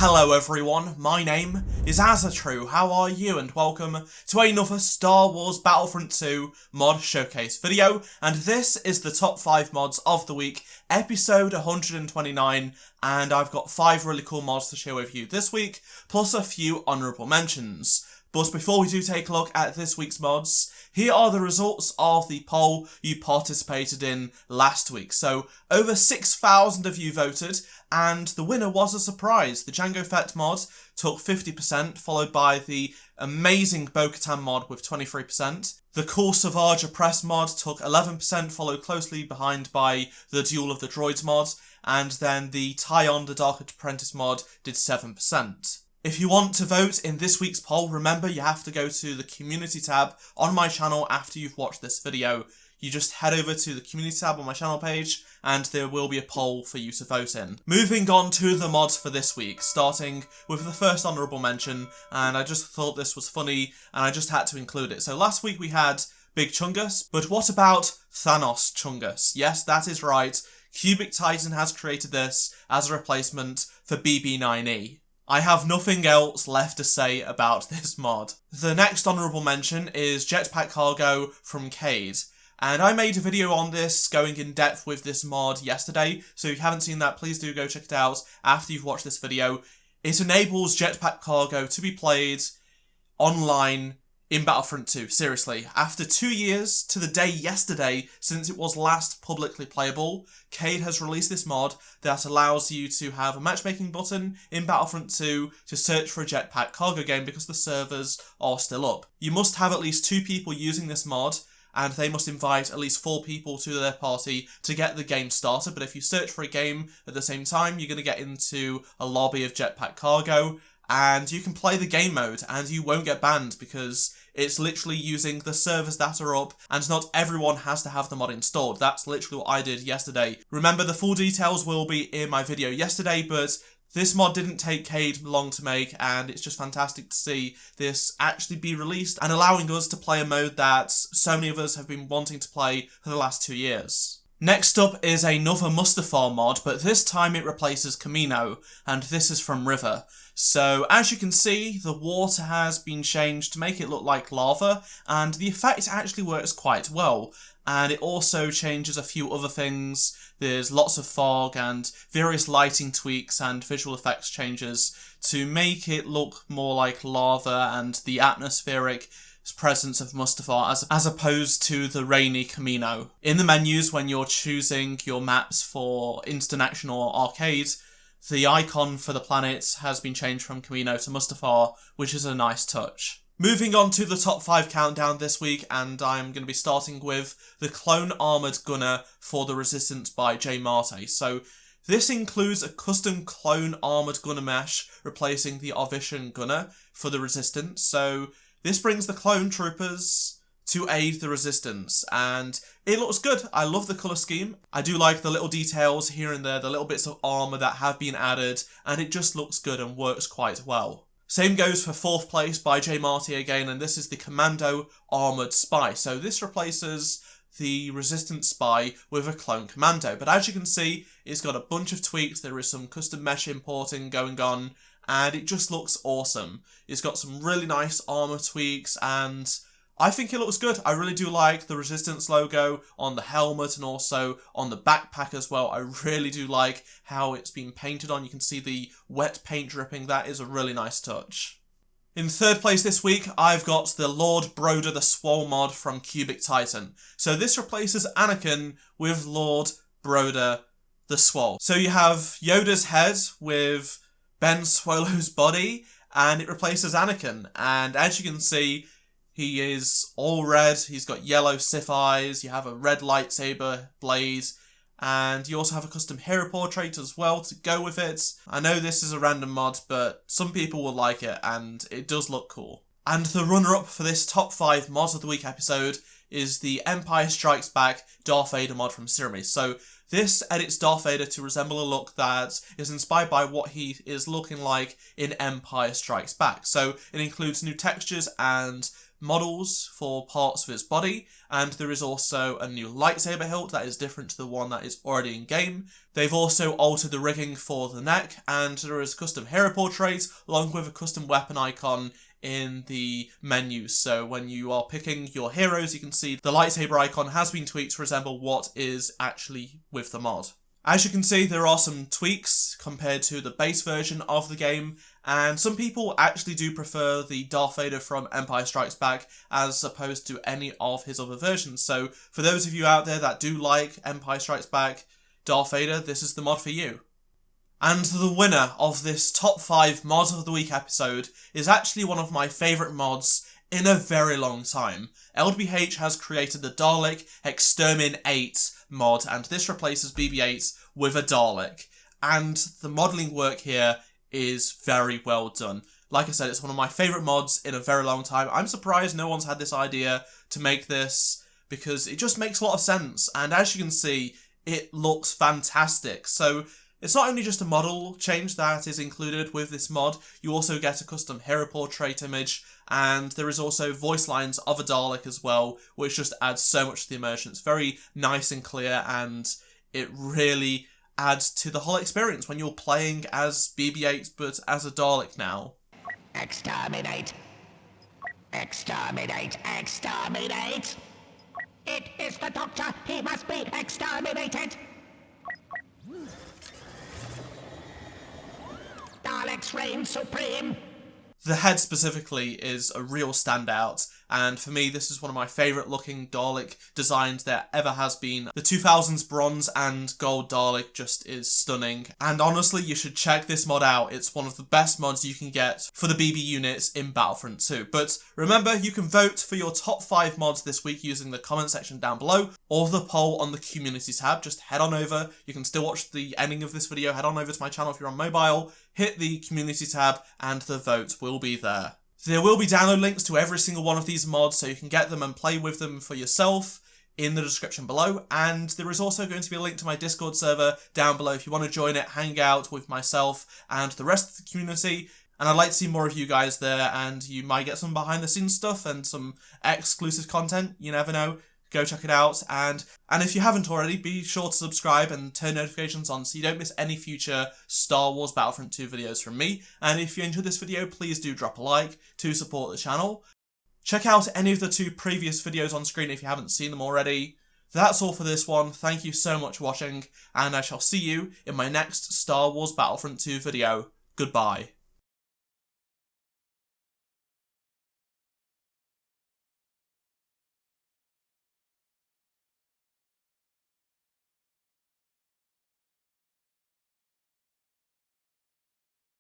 Hello everyone, my name is Azatru, how are you, and welcome to another Star Wars Battlefront 2 mod showcase video, and this is the top 5 mods of the week, episode 129, and I've got 5 really cool mods to share with you this week, plus a few honourable mentions. But before we do take a look at this week's mods, here are the results of the poll you participated in last week. So, over 6,000 of you voted, and the winner was a surprise. The Jango Fett mod took 50%, followed by the amazing Bo-Katan mod with 23%. The Cool Savage Oppress mod took 11%, followed closely behind by the Duel of the Droids mod, and then the Tyon the Dark Apprentice mod did 7%. If you want to vote in this week's poll, remember you have to go to the community tab on my channel after you've watched this video. You just head over to the community tab on my channel page and there will be a poll for you to vote in. Moving on to the mods for this week, starting with the first honourable mention, and I just thought this was funny and I just had to include it. So last week we had Big Chungus, but what about Thanos Chungus? Yes, that is right. Cubic Titan has created this as a replacement for BB9E. I have nothing else left to say about this mod. The next honourable mention is Jetpack Cargo from Cade. And I made a video on this, going in depth with this mod yesterday, so if you haven't seen that, please do go check it out after you've watched this video. It enables Jetpack Cargo to be played online in Battlefront 2, seriously. After 2 years to the day yesterday since it was last publicly playable, Cade has released this mod that allows you to have a matchmaking button in Battlefront 2 to search for a Jetpack Cargo game because the servers are still up. You must have at least 2 people using this mod, and they must invite at least 4 people to their party to get the game started, but if you search for a game at the same time, you're going to get into a lobby of Jetpack Cargo, and you can play the game mode, and you won't get banned because it's literally using the servers that are up, and not everyone has to have the mod installed. That's literally what I did yesterday. Remember, the full details will be in my video yesterday, but this mod didn't take Cade long to make, and it's just fantastic to see this actually be released and allowing us to play a mode that so many of us have been wanting to play for the last 2 years. Next up is another Mustafar mod, but this time it replaces Camino, and this is from River. So, as you can see, the water has been changed to make it look like lava, and the effect actually works quite well. And it also changes a few other things. There's lots of fog and various lighting tweaks and visual effects changes to make it look more like lava and the atmospheric presence of Mustafar as opposed to the rainy Camino. In the menus, when you're choosing your maps for instant action or arcade, the icon for the planet has been changed from Camino to Mustafar, which is a nice touch. Moving on to the top 5 countdown this week, and I'm going to be starting with the Clone Armoured Gunner for the Resistance by J. Marte. So this includes a custom Clone Armoured Gunner mesh replacing the Arvishan Gunner for the Resistance. So this brings the clone troopers to aid the Resistance, and it looks good. I love the colour scheme. I do like the little details here and there, the little bits of armour that have been added, and it just looks good and works quite well. Same goes for 4th place by J. Marte again, and this is the Commando Armoured Spy. So this replaces the Resistance Spy with a clone commando, but as you can see, it's got a bunch of tweaks. There is some custom mesh importing going on, and it just looks awesome. It's got some really nice armour tweaks, and I think it looks good. I really do like the Resistance logo on the helmet and also on the backpack as well. I really do like how it's been painted on. You can see the wet paint dripping. That is a really nice touch. In 3rd place this week, I've got the Lord Broder the Swole mod from Cubic Titan. So this replaces Anakin with Lord Broder the Swole. So you have Yoda's head with Ben Swolo's body, and it replaces Anakin. And as you can see, he is all red, he's got yellow Sith eyes, you have a red lightsaber blade, and you also have a custom hero portrait as well to go with it. I know this is a random mod, but some people will like it, and it does look cool. And the runner-up for this top 5 mods of the week episode is the Empire Strikes Back Darth Vader mod from Sirimis. So this edits Darth Vader to resemble a look that is inspired by what he is looking like in Empire Strikes Back. So it includes new textures and models for parts of its body, and there is also a new lightsaber hilt that is different to the one that is already in game. They've also altered the rigging for the neck, and there is a custom hero portrait along with a custom weapon icon in the menu. So when you are picking your heroes, you can see the lightsaber icon has been tweaked to resemble what is actually with the mod. As you can see, there are some tweaks compared to the base version of the game, and some people actually do prefer the Darth Vader from Empire Strikes Back as opposed to any of his other versions. So for those of you out there that do like Empire Strikes Back Darth Vader, this is the mod for you. And the winner of this top 5 Mod of the Week episode is actually one of my favourite mods in a very long time. LBH has created the Dalek Exterminate mod, and this replaces BB-8 with a Dalek. And the modelling work here is very well done. Like I said, it's one of my favourite mods in a very long time. I'm surprised no one's had this idea to make this, because it just makes a lot of sense. And as you can see, it looks fantastic. So it's not only just a model change that is included with this mod, you also get a custom hero portrait image, and there is also voice lines of a Dalek as well, which just adds so much to the immersion. It's very nice and clear, and it really adds to the whole experience when you're playing as BB-8 but as a Dalek now. Exterminate! Exterminate! Exterminate! It is the Doctor! He must be exterminated! Daleks reign supreme! The head specifically is a real standout, and for me this is one of my favourite looking Dalek designs there ever has been. The 2000s bronze and gold Dalek just is stunning, and honestly you should check this mod out. It's one of the best mods you can get for the BB units in Battlefront 2. But remember, you can vote for your top 5 mods this week using the comment section down below, or the poll on the community tab. Just head on over, you can still watch the ending of this video, head on over to my channel if you're on mobile, hit the community tab, and the vote will be there. There will be download links to every single one of these mods, so you can get them and play with them for yourself in the description below. And there is also going to be a link to my Discord server down below if you want to join it, hang out with myself and the rest of the community. And I'd like to see more of you guys there, and you might get some behind the scenes stuff and some exclusive content, you never know. Go check it out, and if you haven't already, be sure to subscribe and turn notifications on so you don't miss any future Star Wars Battlefront 2 videos from me. And if you enjoyed this video, please do drop a like to support the channel. Check out any of the 2 previous videos on screen if you haven't seen them already. That's all for this one. Thank you so much for watching, and I shall see you in my next Star Wars Battlefront 2 video. Goodbye.